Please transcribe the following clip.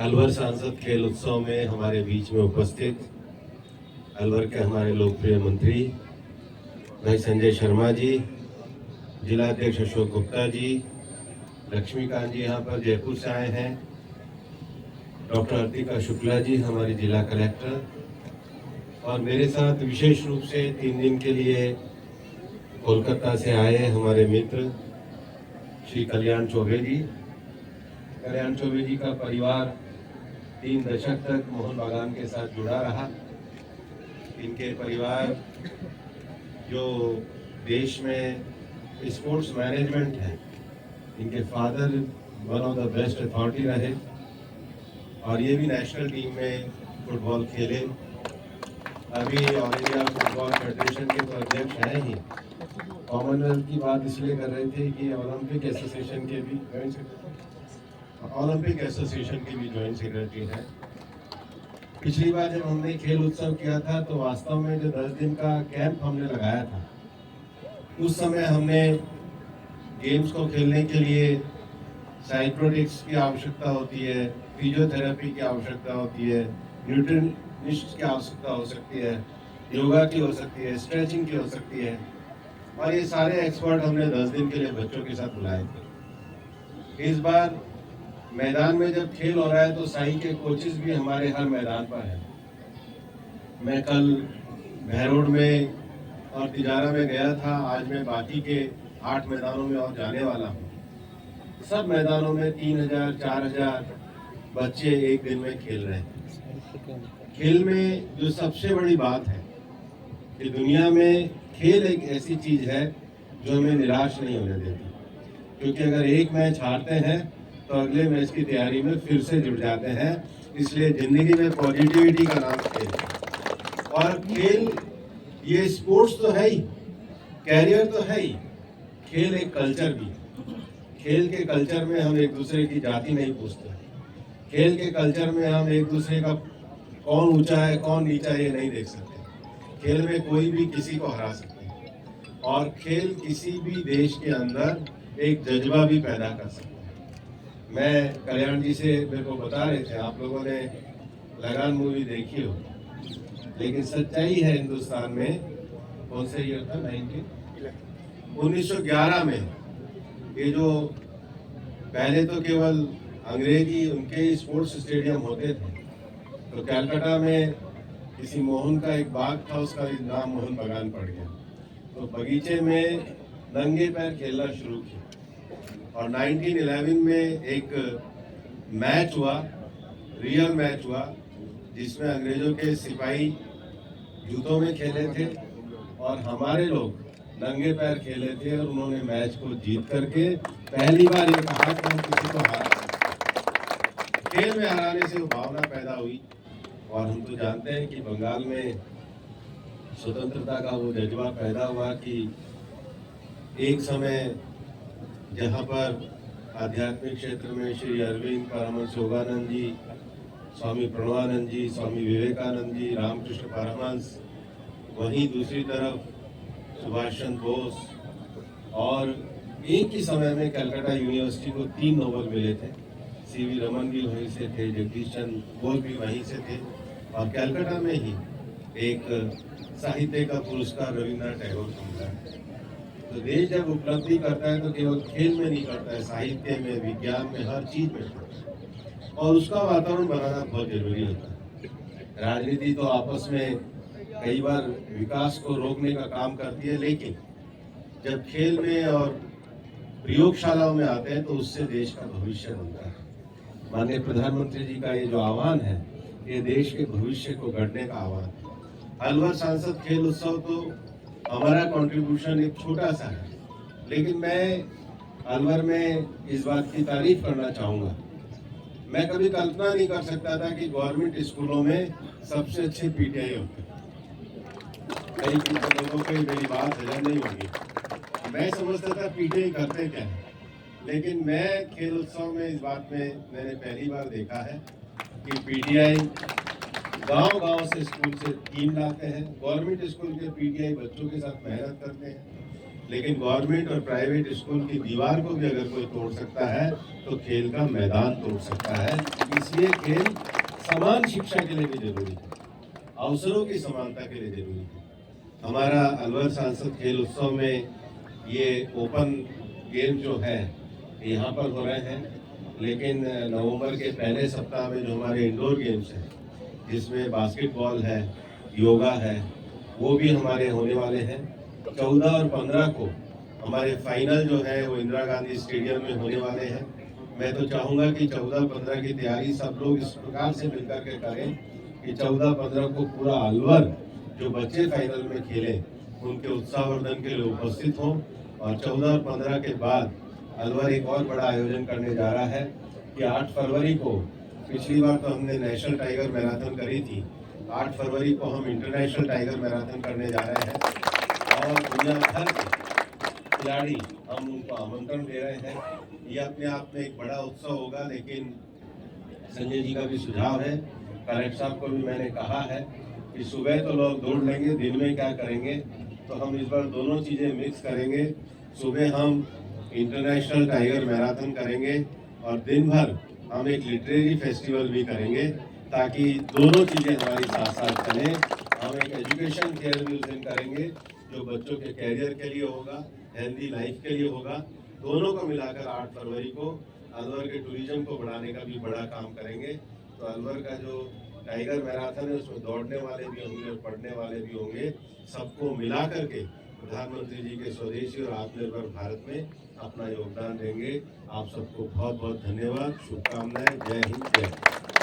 अलवर सांसद खेल उत्सव में हमारे बीच में उपस्थित अलवर के हमारे लोकप्रिय मंत्री भाई संजय शर्मा जी, जिला अध्यक्ष अशोक गुप्ता जी, लक्ष्मीकांत जी यहाँ पर जयपुर से आए हैं, डॉक्टर अर्तिका शुक्ला जी हमारी जिला कलेक्टर, और मेरे साथ विशेष रूप से 3 दिन के लिए कोलकाता से आए हमारे मित्र श्री कल्याण चौबे जी। कल्याण चौबे जी का परिवार 3 दशक तक मोहन बागान के साथ जुड़ा रहा। इनके परिवार जो देश में स्पोर्ट्स मैनेजमेंट है, इनके father one of the best authority रहे और ये भी नेशनल टीम में फुटबॉल खेले। अभी ऑल इंडिया फुटबॉल फेडरेशन के तो अध्यक्ष हैं ही। कॉमनवेल्थ की बात इसलिए कर रहे थे कि ओलंपिक एसोसिएशन के भी ज्वाइंट सेक्रेटरी हैं। पिछली बार जब हमने खेल उत्सव किया था तो वास्तव में जो 10 दिन का कैंप हमने लगाया था, उस समय हमने गेम्स को खेलने के लिए साइक्लोटिक्स की आवश्यकता होती है, फिजियोथेरेपी की आवश्यकता होती है, न्यूट्रिनिस्ट की आवश्यकता हो सकती है, योगा की हो सकती है, स्ट्रेचिंग की हो सकती है, और ये सारे एक्सपर्ट हमने 10 दिन के लिए बच्चों के साथ बुलाए थे। इस बार मैदान में जब खेल हो रहा है तो साई के कोचेस भी हमारे हर मैदान पर हैं। मैं कल भैरोड में और तिजारा में गया था, आज मैं बाकी के 8 मैदानों में और जाने वाला हूँ। सब मैदानों में 3000 4000 बच्चे एक दिन में खेल रहे हैं। खेल में जो सबसे बड़ी बात है कि दुनिया में खेल एक ऐसी चीज है जो हमें निराश नहीं होने देती, क्योंकि अगर एक मैच हारते हैं तो अगले मैच की तैयारी में फिर से जुट जाते हैं। इसलिए जिंदगी में पॉजिटिविटी का नाम खेल है। और खेल ये स्पोर्ट्स तो है ही, कैरियर तो है ही, खेल एक कल्चर भी है। खेल के कल्चर में हम एक दूसरे की जाति नहीं पूछते। खेल के कल्चर में हम एक दूसरे का कौन ऊंचा है कौन नीचा है ये नहीं देख सकते। खेल में कोई भी किसी को हरा सकते हैं और खेल किसी भी देश के अंदर एक जज्बा भी पैदा कर सकता है। मैं कल्याण जी से मेरे को बता रहे थे, आप लोगों ने लगान मूवी देखी हो, लेकिन सच्चाई है हिंदुस्तान में, कौन से ईयर था 1911 में, ये जो पहले तो केवल अंग्रेजी उनके स्पोर्ट्स स्टेडियम होते थे, तो कलकत्ता में किसी मोहन का एक बाग था, उसका नाम मोहन बागान पड़ गया। तो बगीचे में नंगे पैर खेलना शुरू किया और 1911 में एक मैच हुआ, रियल मैच हुआ, जिसमें अंग्रेजों के सिपाही जूतों में खेले थे और हमारे लोग नंगे पैर खेले थे और उन्होंने मैच को जीत करके पहली बार ये कहा कि हम किसी को हरा। खेल में हराने से वो भावना पैदा हुई और हम तो जानते हैं कि बंगाल में स्वतंत्रता का वो जज्बा पैदा हुआ कि एक समय जहाँ पर आध्यात्मिक क्षेत्र में श्री अरविंद, परमहंस योगानंद जी, स्वामी प्रणवानंद जी, स्वामी विवेकानंद जी, रामकृष्ण परमहंस, वहीं दूसरी तरफ सुभाष चंद्र बोस, और एक ही समय में कलकत्ता यूनिवर्सिटी को 3 नोबेल मिले थे। सीवी रमन भी वहीं से थे, जगदीश चंद्र बोस भी वहीं से थे, और कलकत्ता में ही एक साहित्य का पुरस्कार रविन्द्रनाथ टैगोर को मिला। तो देश जब उपलब्धि करता है तो केवल खेल में नहीं करता है, साहित्य में, विज्ञान में, हर चीज में, और उसका वातावरण बनाना बहुत जरूरी होता है। राजनीति तो आपस में कई बार विकास को रोकने का काम करती है, लेकिन जब खेल में और प्रयोगशालाओं में आते हैं तो उससे देश का भविष्य बनता है। माननीय प्रधानमंत्री जी का ये जो आह्वान है, ये देश के भविष्य को गढ़ने का आह्वान है। अलवर सांसद खेल उत्सव तो हमारा कंट्रीब्यूशन एक छोटा सा है, लेकिन मैं अलवर में इस बात की तारीफ करना चाहूँगा। मैं कभी कल्पना नहीं कर सकता था कि गवर्नमेंट स्कूलों में सबसे अच्छे पीटीआई होते हैं। कई लोगों को मेरी बात हजम नहीं होगी। मैं समझता था पीटीआई करते क्या है, लेकिन मैं खेल उत्सव में इस बात में मैंने पहली बार देखा है कि पीटीआई गांव-गांव से स्कूल से टीम लाते हैं। गवर्नमेंट स्कूल के पीटीआई बच्चों के साथ मेहनत करते हैं लेकिन गवर्नमेंट और प्राइवेट स्कूल की दीवार को भी अगर कोई तोड़ सकता है तो खेल का मैदान तोड़ सकता है। इसलिए खेल समान शिक्षा के लिए भी जरूरी है, अवसरों की समानता के लिए जरूरी है। हमारा अलवर सांसद खेल उत्सव में ये ओपन गेम जो है यहाँ पर हो रहे हैं, लेकिन नवंबर के पहले सप्ताह में जो हमारे इंडोर गेम्स हैं जिसमें बास्केटबॉल है, योगा है, वो भी हमारे होने वाले हैं। 14 और 15 को हमारे फाइनल जो है वो इंदिरा गांधी स्टेडियम में होने वाले हैं। मैं तो चाहूँगा कि 14-15 की तैयारी सब लोग इस प्रकार से मिलकर के करें कि 14-15 को पूरा अलवर जो बच्चे फाइनल में खेलें उनके उत्साहवर्धन के लिए उपस्थित हों। और 14 और 15 के बाद अलवर एक और बड़ा आयोजन करने जा रहा है कि 8 फरवरी को, पिछली बार तो हमने नेशनल टाइगर मैराथन करी थी, 8 फरवरी को हम इंटरनेशनल टाइगर मैराथन करने जा रहे हैं और दुनिया भर के खिलाड़ी हम उनको आमंत्रण दे रहे हैं। ये अपने आप में एक बड़ा उत्सव होगा, लेकिन संजय जी का भी सुझाव है, कलेक्टर साहब को भी मैंने कहा है कि सुबह तो लोग दौड़ लेंगे, दिन में क्या करेंगे, तो हम इस बार दोनों चीज़ें मिक्स करेंगे। सुबह हम इंटरनेशनल टाइगर मैराथन करेंगे और दिन भर हम एक लिटरेरी फेस्टिवल भी करेंगे, ताकि दोनों चीज़ें हमारी साथ साथ चलें। हम एक एजुकेशन फेयर भी उस दिन करेंगे जो बच्चों के कैरियर के लिए होगा, हेल्दी लाइफ के लिए होगा। दोनों को मिलाकर 8 फरवरी को अलवर के टूरिज्म को बढ़ाने का भी बड़ा काम करेंगे। तो अलवर का जो टाइगर मैराथन है उसमें दौड़ने वाले भी होंगे और पढ़ने वाले भी होंगे, सबको मिला करके प्रधानमंत्री जी के स्वदेशी और आत्मनिर्भर भारत में अपना योगदान देंगे। आप सबको बहुत बहुत धन्यवाद, शुभकामनाएं। जय हिंद, जय भारत।